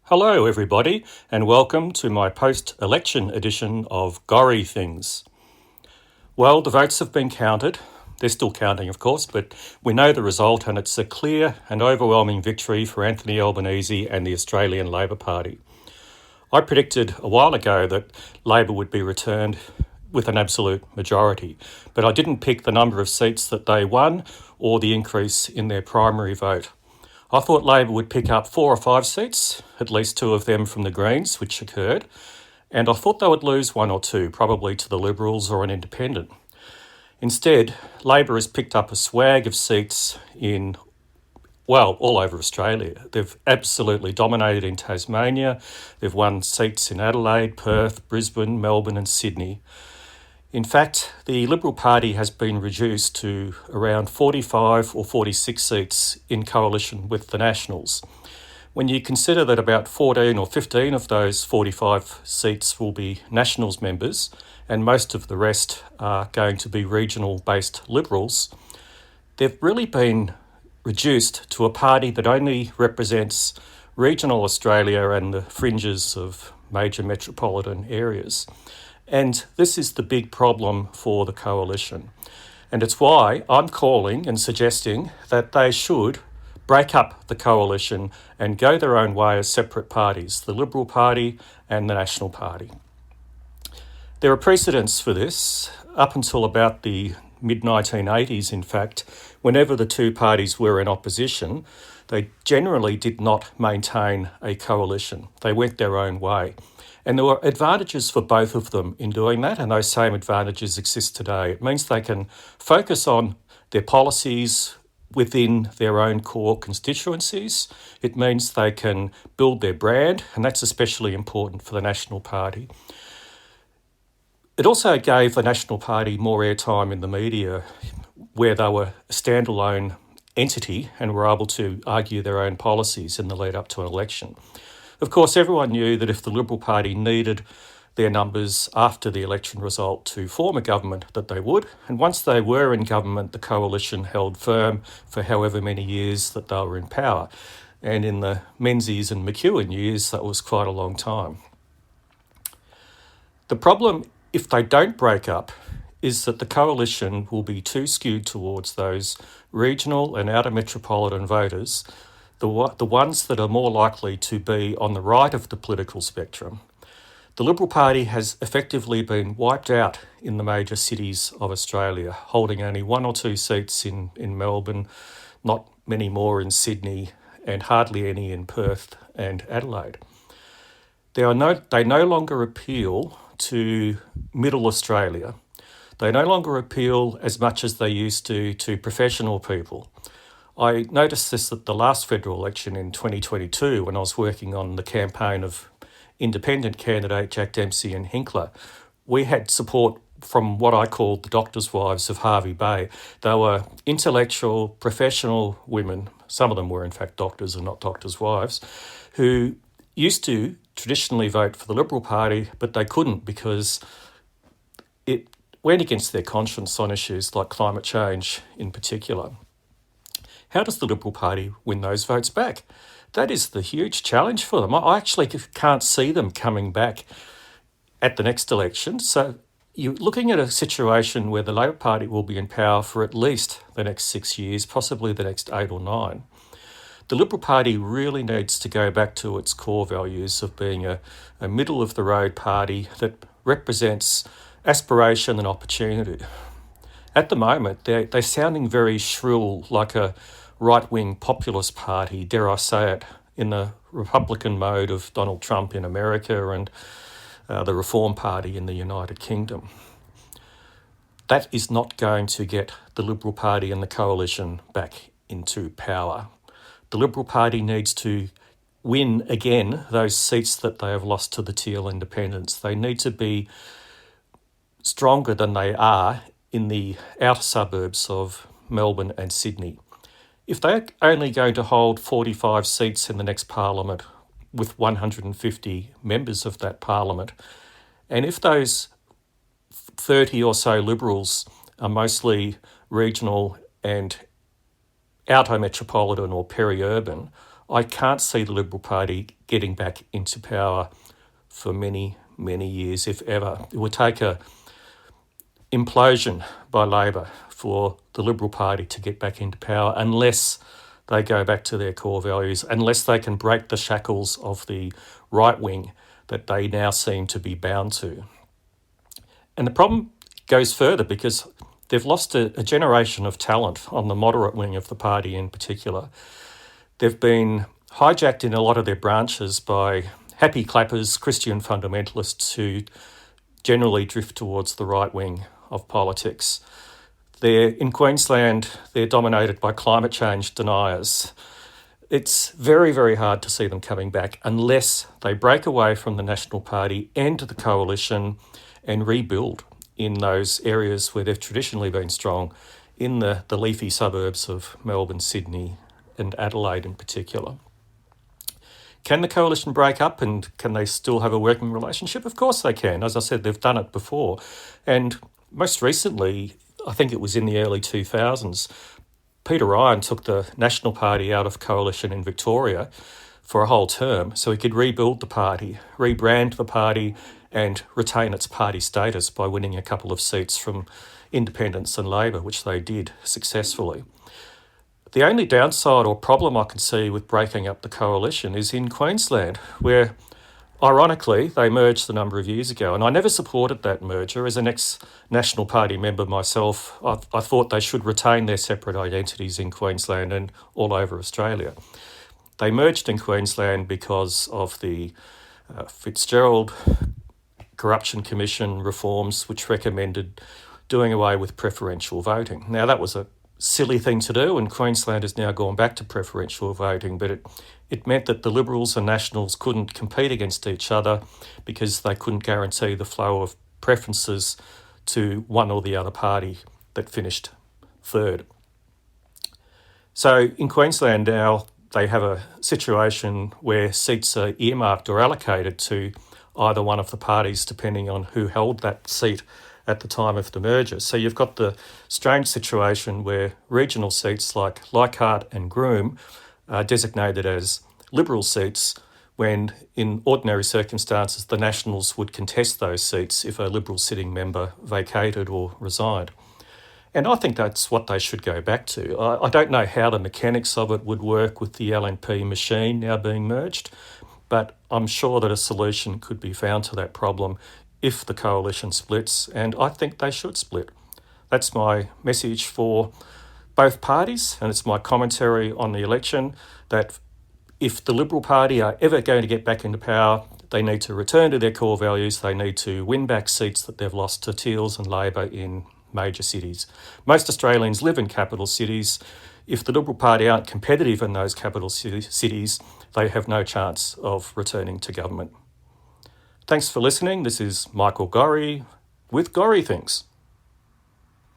Hello, everybody, and welcome to my post-election edition of Gory Things. Well, the votes have been counted. They're still counting, of course, but we know the result, and it's a clear and overwhelming victory for Anthony Albanese and the Australian Labor Party. I predicted a while ago that Labor would be returned with an absolute majority, but I didn't pick the number of seats that they won or the increase in their primary vote. I thought Labor would pick up 4 or 5 seats, at least 2 of them from the Greens, which occurred, and I thought they would lose 1 or 2, probably to the Liberals or an independent. Instead, Labor has picked up a swag of seats all over Australia. They've absolutely dominated in Tasmania. They've won seats in Adelaide, Perth, Brisbane, Melbourne and Sydney. In fact, the Liberal Party has been reduced to around 45 or 46 seats in coalition with the Nationals. When you consider that about 14 or 15 of those 45 seats will be Nationals members and most of the rest are going to be regional-based Liberals, they've really been reduced to a party that only represents regional Australia and the fringes of major metropolitan areas. And this is the big problem for the coalition. And it's why I'm calling and suggesting that they should break up the coalition and go their own way as separate parties, the Liberal Party and the National Party. There are precedents for this. Up until about the mid-1980s, in fact, whenever the two parties were in opposition, they generally did not maintain a coalition. They went their own way. And there were advantages for both of them in doing that, and those same advantages exist today. It means they can focus on their policies within their own core constituencies. It means they can build their brand, and that's especially important for the National Party. It also gave the National Party more airtime in the media, where they were a standalone entity and were able to argue their own policies in the lead up to an election. Of course, everyone knew that if the Liberal Party needed their numbers after the election result to form a government, that they would. And once they were in government, the coalition held firm for however many years that they were in power. And in the Menzies and McEwen years, that was quite a long time. The problem, if they don't break up, is that the coalition will be too skewed towards those regional and outer metropolitan voters, the ones that are more likely to be on the right of the political spectrum. The Liberal Party has effectively been wiped out in the major cities of Australia, holding only 1 or 2 seats in Melbourne, not many more in Sydney, and hardly any in Perth and Adelaide. They no longer appeal to middle Australia. They no longer appeal as much as they used to professional people. I noticed this at the last federal election in 2022 when I was working on the campaign of independent candidate Jack Dempsey and Hinkler. We had support from what I called the doctors' wives of Hervey Bay. They were intellectual, professional women, some of them were in fact doctors and not doctors' wives, who used to traditionally vote for the Liberal Party, but they couldn't because it went against their conscience on issues like climate change in particular. How does the Liberal Party win those votes back? That is the huge challenge for them. I actually can't see them coming back at the next election. So you're looking at a situation where the Labor Party will be in power for at least the next 6 years, possibly the next 8 or 9. The Liberal Party really needs to go back to its core values of being a middle-of-the-road party that represents aspiration and opportunity. At the moment, they're sounding very shrill, like a right-wing populist party, dare I say it, in the Republican mode of Donald Trump in America and the Reform Party in the United Kingdom. That is not going to get the Liberal Party and the coalition back into power. The Liberal Party needs to win again those seats that they have lost to the Teal independents. They need to be stronger than they are in the outer suburbs of Melbourne and Sydney. If they're only going to hold 45 seats in the next parliament with 150 members of that parliament, and if those 30 or so Liberals are mostly regional and outer metropolitan or peri-urban, I can't see the Liberal Party getting back into power for many, many years, if ever. It would take a implosion by Labor for the Liberal Party to get back into power unless they go back to their core values, unless they can break the shackles of the right wing that they now seem to be bound to. And the problem goes further because they've lost a generation of talent on the moderate wing of the party in particular. They've been hijacked in a lot of their branches by happy clappers, Christian fundamentalists who generally drift towards the right wing of politics. In Queensland, they're dominated by climate change deniers. It's very, very hard to see them coming back unless they break away from the National Party and the coalition and rebuild in those areas where they've traditionally been strong, in the leafy suburbs of Melbourne, Sydney and Adelaide in particular. Can the coalition break up and can they still have a working relationship? Of course they can. As I said, they've done it before. And most recently, I think it was in the early 2000s, Peter Ryan took the National Party out of coalition in Victoria for a whole term so he could rebuild the party, rebrand the party and retain its party status by winning a couple of seats from independents and Labor, which they did successfully. The only downside or problem I can see with breaking up the coalition is in Queensland, where ironically they merged a number of years ago. And I never supported that merger. As an ex-National Party member myself, I thought they should retain their separate identities in Queensland and all over Australia. They merged in Queensland because of the Fitzgerald Corruption Commission reforms, which recommended doing away with preferential voting. Now, that was a silly thing to do, and Queensland has now gone back to preferential voting, but it meant that the Liberals and Nationals couldn't compete against each other because they couldn't guarantee the flow of preferences to one or the other party that finished third. So in Queensland now, they have a situation where seats are earmarked or allocated to either one of the parties, depending on who held that seat at the time of the merger. So you've got the strange situation where regional seats like Leichhardt and Groom are designated as Liberal seats when in ordinary circumstances the Nationals would contest those seats if a Liberal sitting member vacated or resigned. And I think that's what they should go back to. I don't know how the mechanics of it would work with the LNP machine now being merged, but I'm sure that a solution could be found to that problem if the coalition splits, and I think they should split. That's my message for both parties, and it's my commentary on the election, that if the Liberal Party are ever going to get back into power, they need to return to their core values. They need to win back seats that they've lost to Teals and Labor in major cities. Most Australians live in capital cities. If the Liberal Party aren't competitive in those capital cities, they have no chance of returning to government. Thanks for listening. This is Michael Gorrie with Gorrie Things.